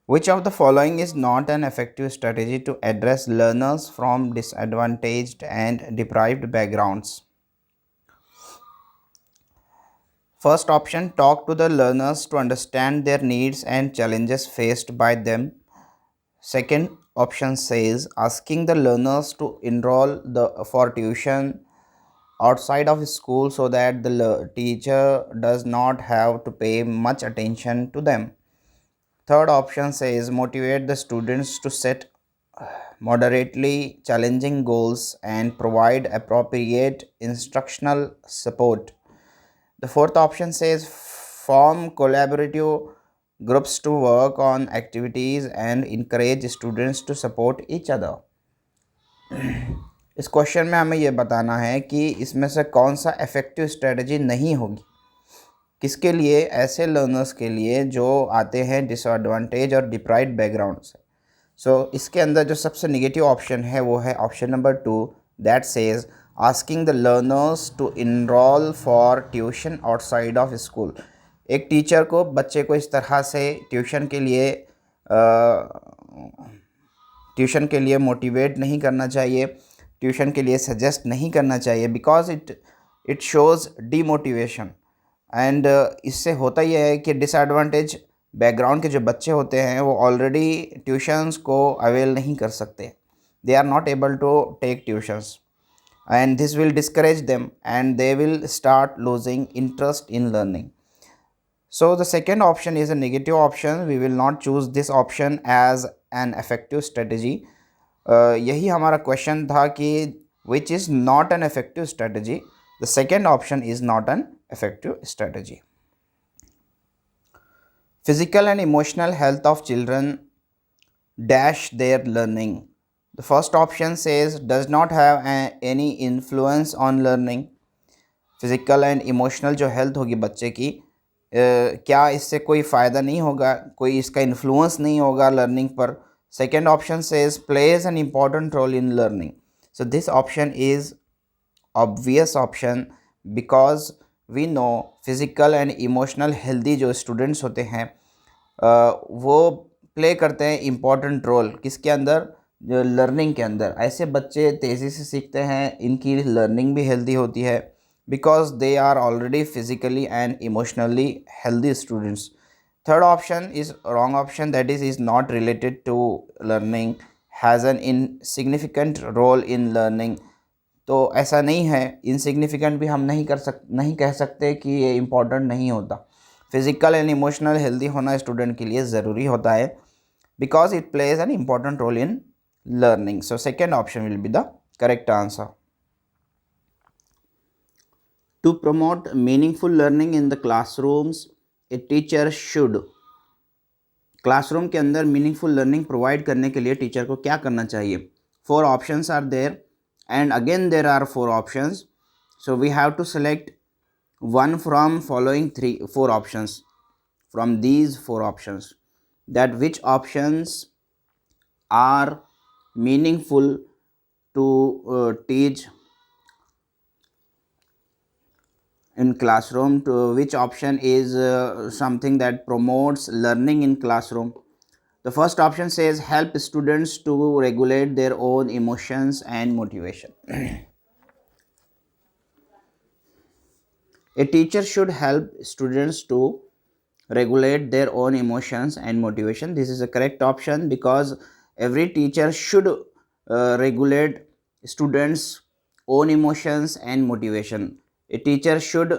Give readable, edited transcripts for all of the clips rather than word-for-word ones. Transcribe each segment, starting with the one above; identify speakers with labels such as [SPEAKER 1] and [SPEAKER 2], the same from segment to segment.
[SPEAKER 1] Which of the following is not an effective strategy to address learners from disadvantaged and deprived backgrounds? First option, talk to the learners to understand their needs and challenges faced by them. Second option says asking the learners to enroll for tuition outside of school so that the teacher does not have to pay much attention to them. Third option says motivate the students to set moderately challenging goals and provide appropriate instructional support. The fourth option says form collaborative groups to work on activities and encourage students to support each other. इस question में हमें यह बताना है कि इसमें से कौन सा इफ़ेक्टिव स्ट्रेटजी नहीं होगी, किसके लिए, ऐसे लर्नर्स के लिए जो आते हैं डिसएडवांटेज और डिप्राइव्ड बैकग्राउंड से. सो इसके अंदर जो सबसे नेगेटिव ऑप्शन है वो है option number 2, that says asking the learners to enroll for tuition outside of school. एक टीचर को बच्चे को इस तरह से ट्यूशन के लिए मोटिवेट नहीं करना चाहिए, ट्यूशन के लिए सजेस्ट नहीं करना चाहिए, because it shows demotivation. And इससे होता यह है कि डिसएडवांटेज बैकग्राउंड के जो बच्चे होते हैं वो ऑलरेडी ट्यूशन्स को अवेल नहीं कर सकते, they are not able to take tuitions, and this will discourage them and they will start losing interest in learning. So the second option is a negative option. We will not choose this option as an effective strategy. यही हमारा question था कि which is not an effective strategy. The second option is not an effective strategy. Physical and emotional health of children dash their learning. The first option says does not have any influence on learning. Physical and emotional जो health होगी बच्चे की, क्या इससे कोई फ़ायदा नहीं होगा, कोई इसका इन्फ्लुएंस नहीं होगा लर्निंग पर. Second option says plays an important role in learning. So this option is obvious option because we know physical and emotional healthy जो स्टूडेंट्स होते हैं वो प्ले करते हैं इम्पॉर्टेंट रोल किसके अंदर, जो लर्निंग के अंदर. ऐसे बच्चे तेज़ी से सीखते हैं, इनकी लर्निंग भी हेल्दी होती है because they are already physically and emotionally healthy students. Third option is wrong option, that is not related to learning, has an insignificant role in learning. तो ऐसा नहीं है, इनसिग्निफिकेंट भी हम नहीं कह सकते कि ये इम्पॉर्टेंट नहीं होता. फिज़िकल एंड इमोशनल हेल्दी होना स्टूडेंट के लिए ज़रूरी होता है because it plays an important role in learning. So second option will be the correct answer. To promote meaningful learning in the classrooms, a teacher should. Classroom के अंदर meaningful learning provide करने के लिए टीचर को क्या करना चाहिए? 4 options are there and again there are 4 options. So we have to select one from following 4 options. From these 4 options, that which options are meaningful to teach in classroom, to which option is something that promotes learning in classroom. The first option says help students to regulate their own emotions and motivation. A teacher should help students to regulate their own emotions and motivation. This is a correct option because every teacher should regulate students own emotions and motivation. A teacher should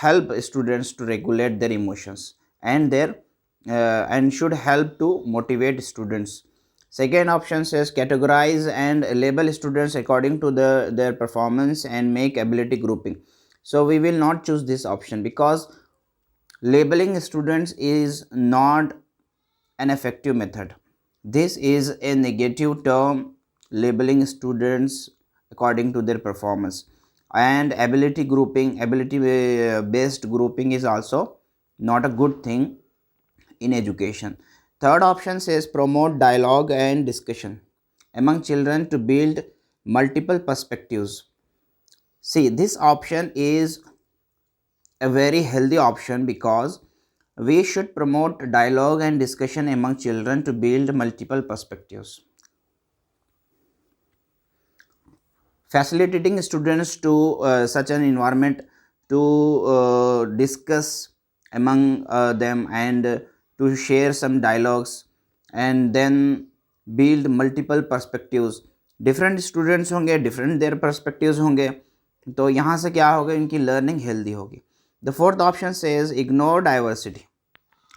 [SPEAKER 1] help students to regulate their emotions and should help to motivate students. Second option says categorize and label students according to their performance and make ability grouping. So we will not choose this option because labeling students is not an effective method. This is a negative term, labeling students according to their performance. And ability grouping, ability based grouping is also not a good thing in education. Third option says promote dialogue and discussion among children to build multiple perspectives. See, this option is a very healthy option because We should promote dialogue and discussion among children to build multiple perspectives. Facilitating students to such an environment to discuss among them and to share some dialogues and then build multiple perspectives. Different students होंगे, different their perspectives होंगे, तो यहाँ से क्या होगा, इनकी learning healthy होगी. The fourth option says ignore diversity.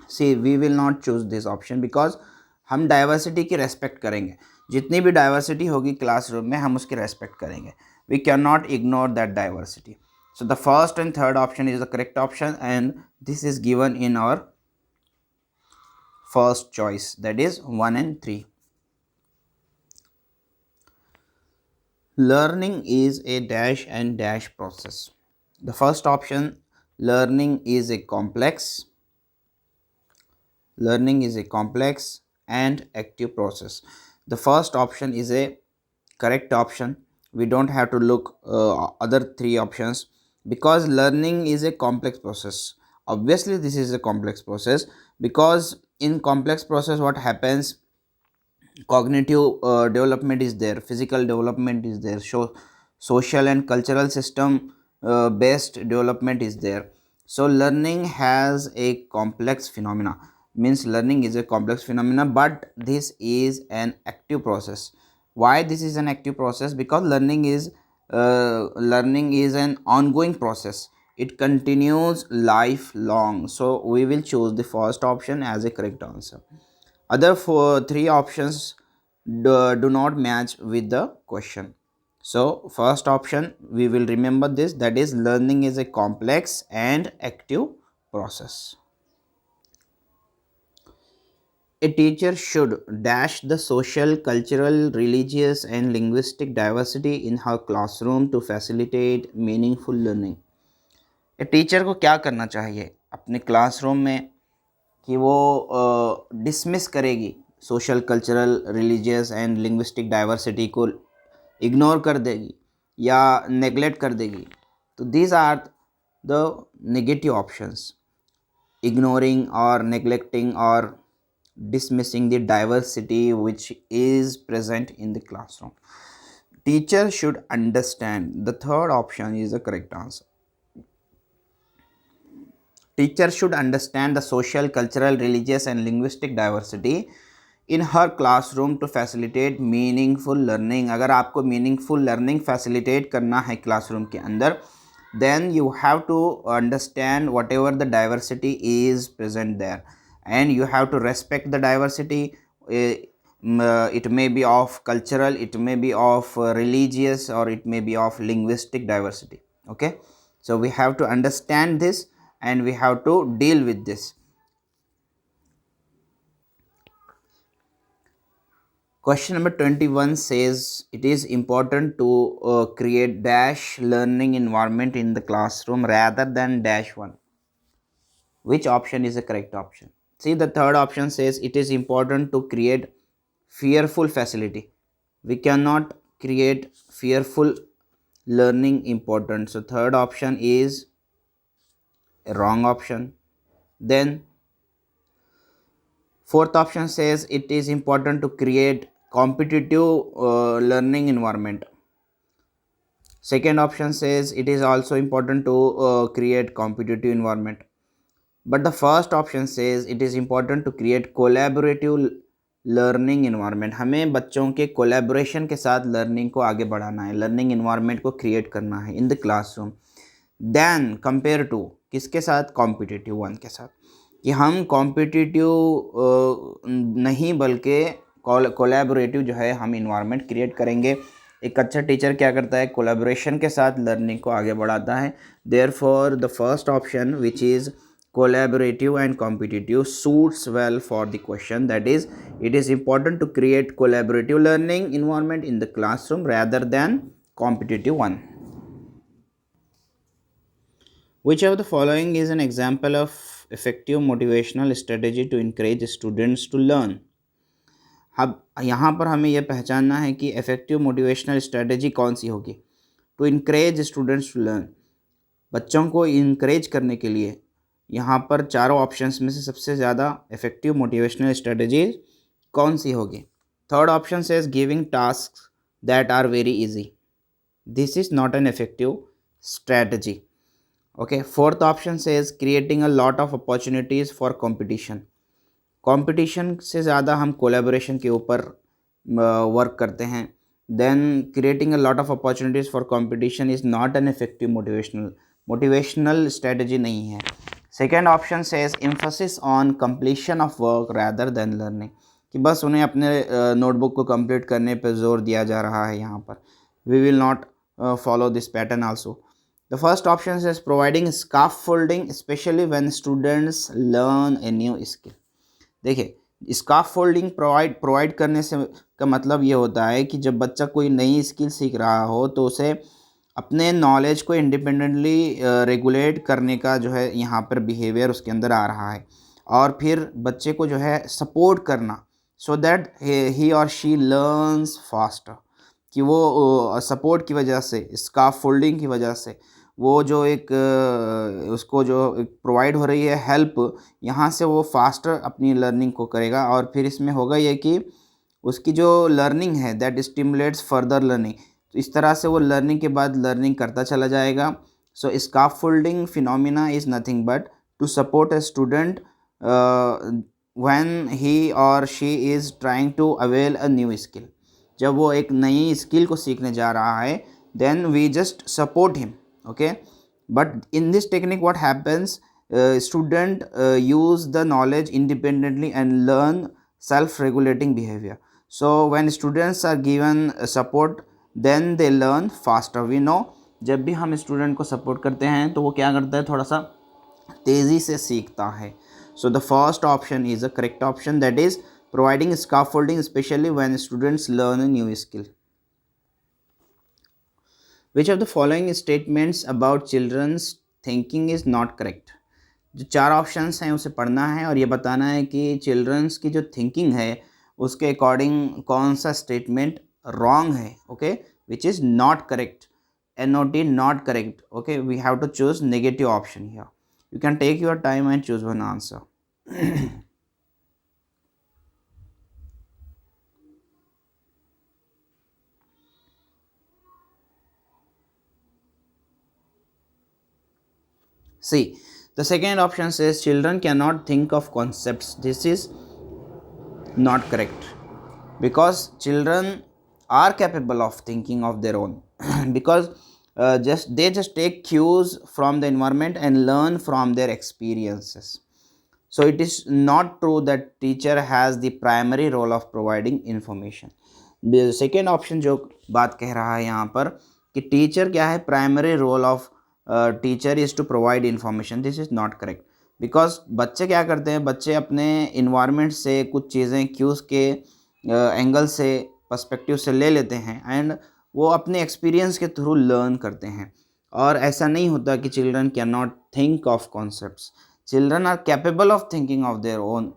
[SPEAKER 1] See, we will not choose this option because हम डाइवर्सिटी की रेस्पेक्ट करेंगे. जितनी भी डाइवर्सिटी होगी क्लासरूम में हम उसकी रेस्पेक्ट करेंगे. We can not ignore that diversity. So the first and third option is the correct option and this is given in our first choice, that is 1 and 3. Learning is a dash and dash process. The first option, learning is a complex and active process. The first option is a correct option. We don't have to look other three options because learning is a complex process. Obviously this is a complex process because in complex process what happens, cognitive development is there, physical development is there, social and cultural system based development is there. So learning has a complex phenomena, means learning is a complex phenomena, but this is an active process. Why this is an active process? Because learning is an ongoing process, it continues lifelong. So we will choose the first option as a correct answer. Other three options do not match with the question. So first option we will remember this, that is learning is a complex and active process. A teacher should dash the social, cultural, religious and linguistic diversity in her classroom to facilitate meaningful learning. A teacher को क्या करना चाहिए अपने classroom में कि वो dismiss करेगी social, cultural, religious and linguistic diversity को इग्नोर कर देगी या नेगलेक्ट कर देगी. तो these are the negative options, ignoring or neglecting or dismissing the diversity which is present in the classroom. Teacher should understand. The third option is the correct answer. Teacher should understand the social, cultural, religious and linguistic diversity in her classroom to facilitate meaningful learning. अगर आपको meaningful learning facilitate करना है classroom के अंदर, then you have to understand whatever the diversity is present there and you have to respect the diversity. It may be of cultural, it may be of religious or it may be of linguistic diversity. Okay, so we have to understand this and we have to deal with this. Question number 21 says it is important to create dash learning environment in the classroom rather than dash one. Which option is the correct option? See, the third option says it is important to create fearful facility. We cannot create fearful learning important. So third option is a wrong option. Then fourth option says it is important to create competitive learning environment. Second option says it is also important to create competitive environment. But the first option says it is important to create collaborative learning environment. हमें बच्चों के collaboration के साथ learning को आगे बढ़ाना है, learning environment को create करना है in the classroom. Then compare to किसके साथ? competitive one के साथ. कि हम competitive नहीं बल्कि collaborative जो है हम environment create करेंगे. एक अच्छा टीचर क्या करता है? collaboration के साथ learning को आगे बढ़ाता है. Therefore the first option which is collaborative and competitive suits well for the question, that is it is important to create collaborative learning environment in the classroom rather than competitive one. Which of the following is an example of effective motivational strategy to encourage students to learn? अब यहाँ पर हमें यह पहचानना है कि effective motivational strategy कौन सी होगी. To encourage students to learn, बच्चों को encourage करने के लिए यहाँ पर चारों ऑप्शंस में से सबसे ज़्यादा इफेक्टिव मोटिवेशनल स्ट्रेटजी कौन सी होगी? Third option says giving task that are very easy, this is not an effective strategy. Okay, fourth option says creating a lot of opportunities for competition, competition से ज़्यादा हम कोलैबोरेशन के ऊपर work करते हैं. Then creating a lot of opportunities for competition is not an effective motivational strategy नहीं है. Second option says emphasis on completion of work rather than learning, कि बस उन्हें अपने नोटबुक को कंप्लीट करने पर जोर दिया जा रहा है यहाँ पर. We will not follow this pattern also. The first option is providing scaffolding, especially when students learn a new skill. देखिए, स्काफोल्डिंग प्रोवाइड करने से का मतलब ये होता है कि जब बच्चा कोई नई स्किल सीख रहा हो तो उसे अपने नॉलेज को इंडिपेंडेंटली रेगुलेट करने का जो है यहाँ पर बिहेवियर उसके अंदर आ रहा है, और फिर बच्चे को जो है सपोर्ट करना so that he or she learns faster, कि वो सपोर्ट की वजह से, स्काफोल्डिंग की वजह से वो जो एक उसको जो प्रोवाइड हो रही है हेल्प, यहाँ से वो फास्टर अपनी लर्निंग को करेगा. और फिर इसमें होगा ये कि उसकी जो लर्निंग है दैट स्टिमुलेट्स फर्दर लर्निंग, तो इस तरह से वो लर्निंग के बाद लर्निंग करता चला जाएगा. So scaffolding phenomena is nothing but to support a student when he or she is trying to avail a new skill. जब वो एक नई स्किल को सीखने जा रहा है, then we just support him. Okay, but in this technique what happens, student use the knowledge independently and learn self-regulating behavior. So when students are given support, then they learn faster. We know जब भी हम student को support करते हैं तो वो क्या करता है, थोड़ा सा तेज़ी से सीखता है. So the first option is a correct option, that is providing scaffolding especially when students learn a new skill. Which of the following statements about children's thinking is not correct? जो चार ऑप्शंस हैं उसे पढ़ना है और ये बताना है कि चिल्ड्रंस की जो थिंकिंग है उसके अकॉर्डिंग कौन सा स्टेटमेंट रॉन्ग है. Okay, which is not correct, NOT not correct. Okay, we have to choose negative option here. You can take your time and choose one answer. See, the second option says children cannot think of concepts. This is not correct, because children are capable of thinking of their own because they just take cues from the environment and learn from their experiences. So it is not true that teacher has the primary role of providing information. The second option जो बात कह रहा है यहाँ पर कि teacher क्या है, primary role of teacher is to provide information, this is not correct. Because बच्चे क्या करते हैं, बच्चे अपने इन्वायरमेंट से कुछ चीज़ें क्यूज़ के एंगल से, पर्सपेक्टिव से ले लेते हैं एंड वो अपने एक्सपीरियंस के थ्रू लर्न करते हैं. और ऐसा नहीं होता कि children can not think of concepts, children are capable of thinking of their own.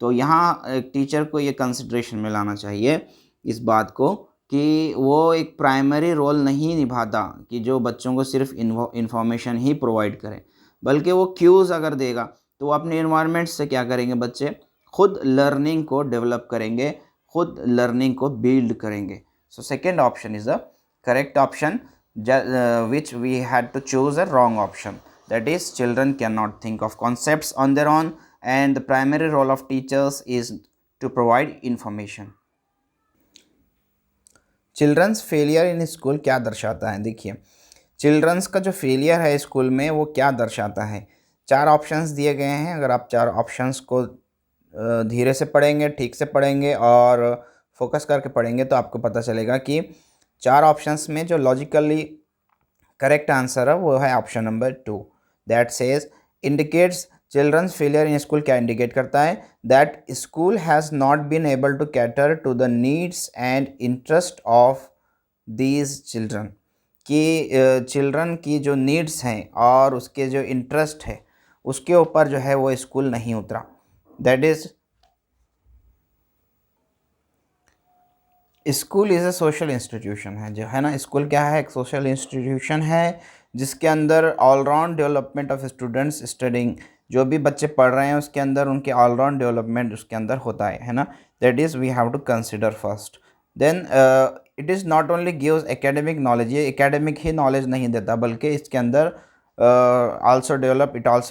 [SPEAKER 1] तो यहाँ एक टीचर को ये कंसिड्रेशन में लाना चाहिए इस बात को कि वो एक प्राइमरी रोल नहीं निभाता कि जो बच्चों को सिर्फ इन्फॉर्मेशन ही प्रोवाइड करे, बल्कि वो क्यूज़ अगर देगा तो वो अपने इन्वायरमेंट से क्या करेंगे, बच्चे खुद लर्निंग को डेवलप करेंगे, खुद लर्निंग को बिल्ड करेंगे. So second option is the correct option, which we had to choose a wrong option, that is children cannot think of concepts on their own and the primary role of teachers is to provide information. Children's failure in school क्या दर्शाता है? देखिए, children's का जो failure है school में वो क्या दर्शाता है. चार ऑप्शंस दिए गए हैं. अगर आप चार ऑप्शंस को धीरे से पढ़ेंगे, ठीक से पढ़ेंगे और फोकस करके पढ़ेंगे तो आपको पता चलेगा कि चार ऑप्शंस में जो लॉजिकली करेक्ट आंसर है वो है option number 2, that says indicates children's failure in school. क्या इंडिकेट करता है? That school has not been able to cater to the needs and interest of these children, कि चिल्ड्रन की जो नीड्स हैं और उसके जो इंटरेस्ट है उसके ऊपर जो है वो स्कूल नहीं उतरा. That is school is a social institution है, जो है ना, स्कूल क्या है, एक सोशल इंस्टीट्यूशन है जिसके अंदर all round development of students studying, जो भी बच्चे पढ़ रहे हैं उसके अंदर उनके ऑलराउंड डेवलपमेंट उसके अंदर होता है ना, that is we have to consider first. Then it is not only gives academic knowledge, ये एकेडमिक ही नॉलेज नहीं देता बल्कि इसके अंदर आल्सो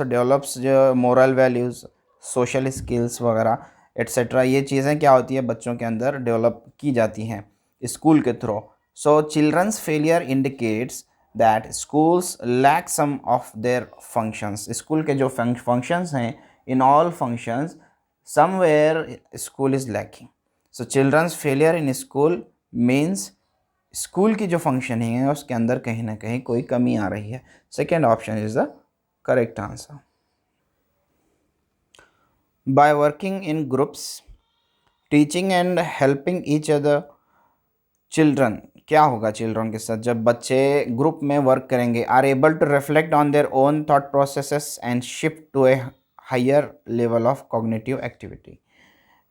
[SPEAKER 1] डेवलप्स जो मोरल वैल्यूज़, सोशल स्किल्स वगैरह एट्सेट्रा, ये चीज़ें क्या होती है बच्चों के अंदर डेवलप की जाती हैं स्कूल के through. So children's failure indicates that schools lack some of their functions, school के जो फंक्शंस हैं, in all functions somewhere school is lacking. So children's failure in school means school की जो फंक्शनिंग है उसके अंदर कहीं ना कहीं कोई कमी आ रही है। Second option is the correct answer. Bye working in groups, teaching and helping each other, children क्या होगा चिल्ड्रन के साथ जब बच्चे ग्रुप में वर्क करेंगे, are able to reflect on their own thought processes and shift to a higher level of cognitive activity,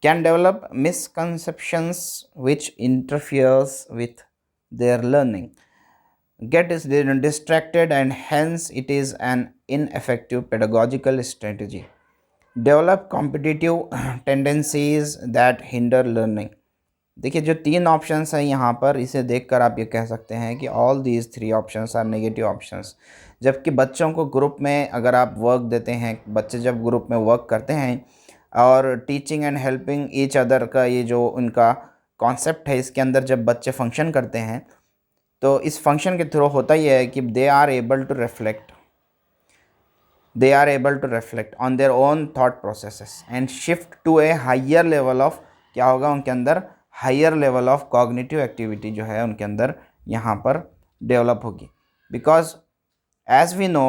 [SPEAKER 1] can develop misconceptions which interferes with their learning, get distracted and hence it is an ineffective pedagogical strategy, develop competitive tendencies that hinder learning। देखिए जो तीन options हैं यहाँ पर, इसे देखकर आप ये कह सकते हैं कि all these three options are negative options. जबकि बच्चों को ग्रुप में अगर आप वर्क देते हैं, बच्चे जब ग्रुप में वर्क करते हैं और teaching and helping each other का ये जो उनका कॉन्सेप्ट है, इसके अंदर जब बच्चे फंक्शन करते हैं तो इस फंक्शन के थ्रू होता ही है कि they are able to reflect on their own thought processes and shift to a higher level of, क्या होगा उनके अंदर higher level of cognitive activity जो है उनके अंदर यहाँ पर डेवलप होगी। Because as we know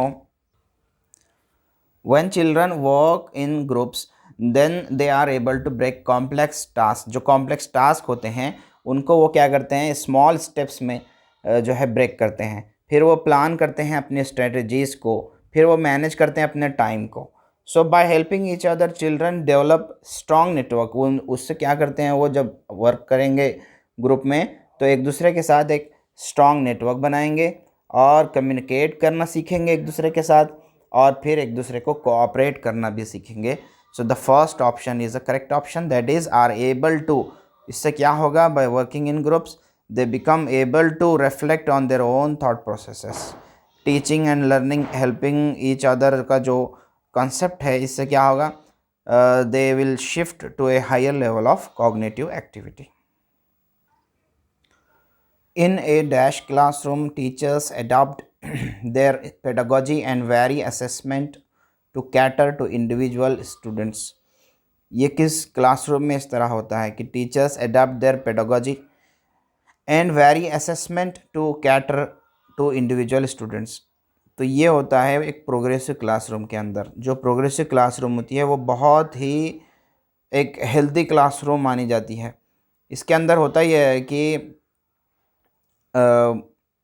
[SPEAKER 1] when children work in groups then they are able to break complex tasks, जो complex task होते हैं उनको वो क्या करते हैं स्मॉल स्टेप्स में जो है ब्रेक करते हैं, फिर वो प्लान करते हैं अपनी स्ट्रेटजीज़ को, फिर वो मैनेज करते हैं अपने टाइम को। So by helping each other children develop strong network, वो उससे क्या करते हैं वो जब वर्क करेंगे ग्रुप में तो एक दूसरे के साथ एक स्ट्रॉन्ग नेटवर्क बनाएंगे और कम्युनिकेट करना सीखेंगे एक दूसरे के साथ और फिर एक दूसरे को कोऑपरेट करना भी सीखेंगे। So the first option is the correct option, that is are able to, इससे क्या होगा by working in groups they become able to reflect on their own thought processes, teaching and learning helping each other का जो concept है इससे क्या होगा they will shift to a higher level of cognitive activity. In a dash classroom, teachers adopt their pedagogy and vary assessment to cater to individual students। ये किस classroom में इस तरह होता है कि teachers adopt their pedagogy and vary assessment to cater to individual students. तो ये होता है एक प्रोग्रेसिव क्लासरूम के अंदर। जो प्रोग्रेसिव क्लासरूम होती है वो बहुत ही एक हेल्दी क्लासरूम मानी जाती है। इसके अंदर होता ही है कि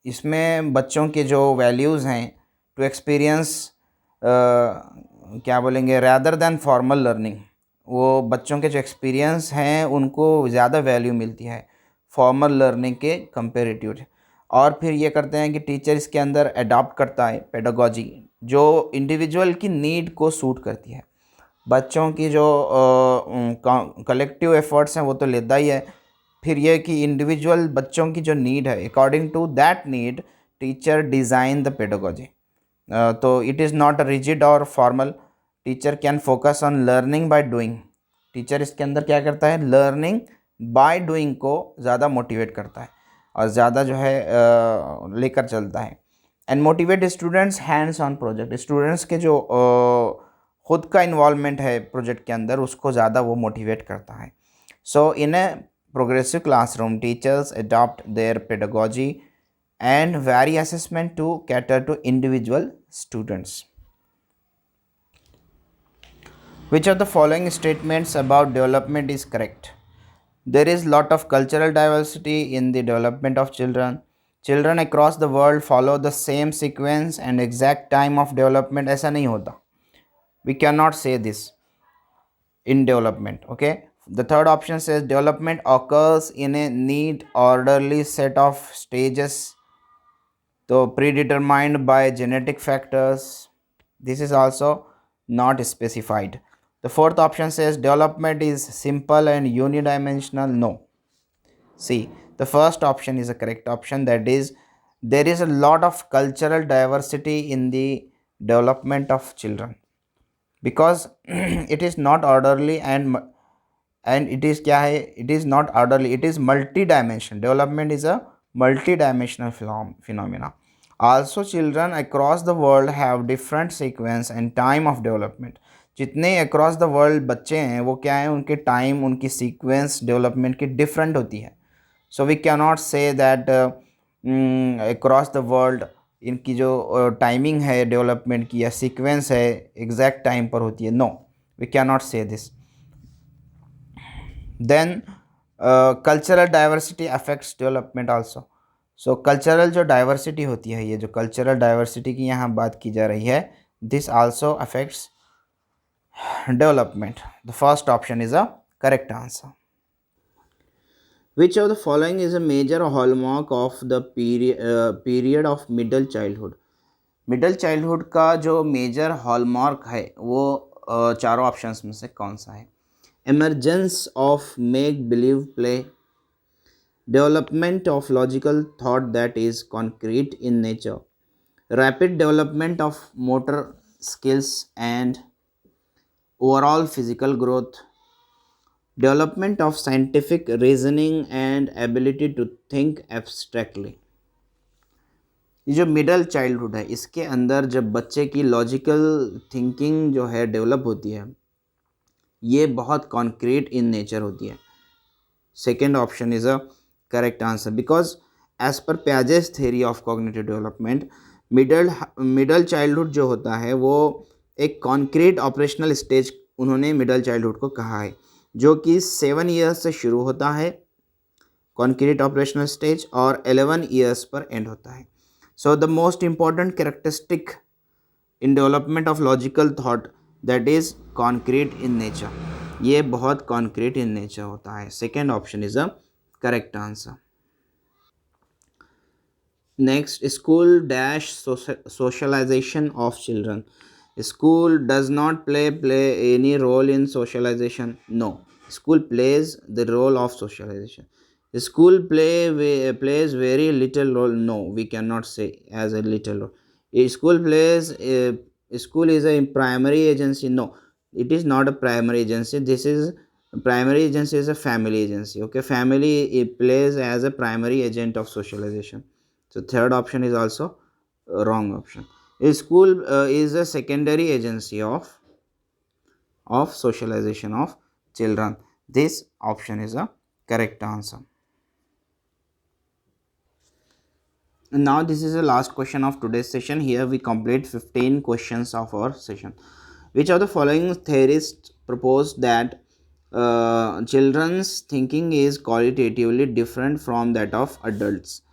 [SPEAKER 1] इसमें बच्चों के जो वैल्यूज़ हैं टू एक्सपीरियंस क्या बोलेंगे रैदर दैन फॉर्मल लर्निंग, वो बच्चों के जो एक्सपीरियंस हैं उनको ज़्यादा वैल्यू मिलती है फॉर्मल लर्निंग के कंपेरेटिव। और फिर ये करते हैं कि टीचर इसके अंदर अडॉप्ट करता है पेडागोजी जो इंडिविजुअल की नीड को सूट करती है। बच्चों की जो कलेक्टिव एफर्ट्स हैं वो तो लेता ही है, फिर यह कि इंडिविजुअल बच्चों की जो नीड है according to that need teacher design the pedagogy. तो इट इज़ नॉट रिजिड और formal, teacher can focus on learning by doing. Teacher इसके अंदर क्या करता है लर्निंग बाय डूइंग को ज़्यादा मोटिवेट करता है और ज़्यादा जो है लेकर चलता है। And motivate students hands on project, students के जो खुद का इन्वॉल्वमेंट है प्रोजेक्ट के अंदर उसको ज़्यादा वो मोटिवेट करता है। सो इन ए progressive classroom, teachers adopt their pedagogy and vary assessment to cater to individual students. Which of the following statements about development is correct? There is lot of cultural diversity in the development of children. Children across the world follow the same sequence and exact time of development. ऐसा नहीं होता. We cannot say this in development. Okay. The third option says development occurs in a neat orderly set of stages. So predetermined by genetic factors. This is also not specified. The fourth option says development is simple and unidimensional. No. See, the first option is a correct option. That is, there is a lot of cultural diversity in the development of children, because it is not orderly and it is क्या है, it is not orderly, it is multi-dimensional. Development is a multi-dimensional phenomena. Also children across the world have different sequence and time of development. जितने across the world बच्चे हैं वो क्या है, उनके time, उनकी सीक्वेंस डेवलपमेंट की डिफरेंट होती है. So we can not say that across the world इनकी जो टाइमिंग है डेवलपमेंट की या सीक्वेंस है एग्जैक्ट टाइम पर होती है. No, we can not say this. Then cultural diversity affects development also. So cultural जो डाइवर्सिटी होती है, ये जो कल्चरल डाइवर्सिटी की यहाँ बात की जा रही है, this also affects development. The first option is a correct answer. Which of the following is a major hallmark of the period of middle childhood? Middle childhood का जो मेजर हॉलमार्क है वो चारों ऑप्शंस में से कौन सा है? Emergence of make believe play, development of logical thought that is concrete in nature, rapid development of motor skills and overall physical growth, development of scientific reasoning and ability to think abstractly. ये जो middle childhood है इसके अंदर जब बच्चे की logical thinking जो है डेवलप होती है, ये बहुत कॉन्क्रीट इन नेचर होती है. Second option is a correct answer, because as per Piaget's theory of cognitive development middle childhood जो होता है वो एक कॉन्क्रीट ऑपरेशनल स्टेज उन्होंने मिडल चाइल्डहुड को कहा है, जो कि 7 ईयर्स से शुरू होता है कॉन्क्रीट ऑपरेशनल स्टेज और 11 ईयर्स पर एंड होता है. So the most important characteristic in development of logical thought that is concrete in nature. ये बहुत कॉन्क्रीट इन नेचर होता है. Second option is a correct answer. Next, school dash socialisation of children. School does not play any role in socialization. No, school plays the role of socialization. School plays very little role. No, we cannot say as a little role. School is a primary agency. No, it is not a primary agency. This is primary agency is a family agency. Okay, family, it plays as a primary agent of socialization. So third option is also a wrong option. A school is a secondary agency of socialization of children. This option is a correct answer. And now this is the last question of today's session. Here we complete 15 questions of our session. Which of the following theorists proposed that children's thinking is qualitatively different from that of adults?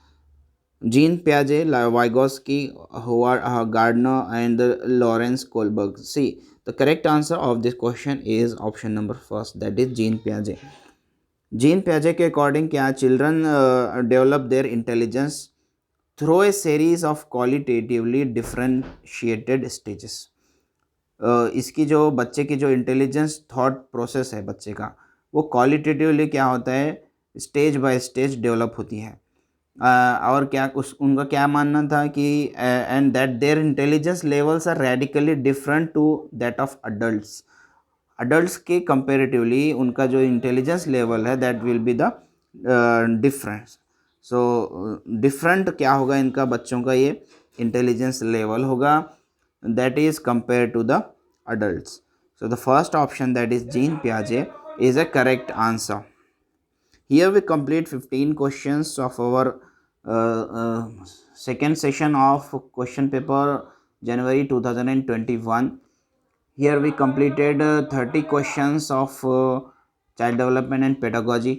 [SPEAKER 1] Jean Piaget, Vygotsky, Howard Gardner, and Lawrence Kohlberg. See, the correct answer of this question is option number first, that is Jean Piaget. Jean Piaget के according क्या, children develop their intelligence through a series of qualitatively differentiated stages. इसकी जो बच्चे की जो intelligence thought process है बच्चे का, वो क्वालिटेटिवली क्या होता है, स्टेज बाय स्टेज डेवलप होती है. और क्या उनका क्या मानना था कि and that their intelligence levels are radically different to that of adults के कंपेरेटिवली उनका जो इंटेलिजेंस लेवल है that will be the difference. So different क्या होगा इनका बच्चों का ये इंटेलिजेंस लेवल होगा, that is compare to the adults. So the first option that is Jean पियाजे is a correct answer. Here we complete 15 questions of our second session of question paper January 2021. Here we completed 30 questions of child development and pedagogy.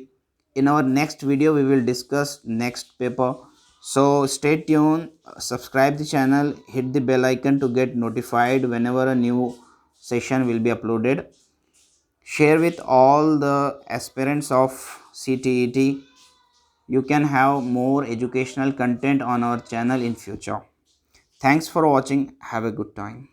[SPEAKER 1] In our next video we will discuss next paper. So stay tuned, subscribe the channel, hit the bell icon to get notified whenever a new session will be uploaded. Share with all the aspirants of CTET you can have more educational content on our channel in future. Thanks for watching. Have a good time.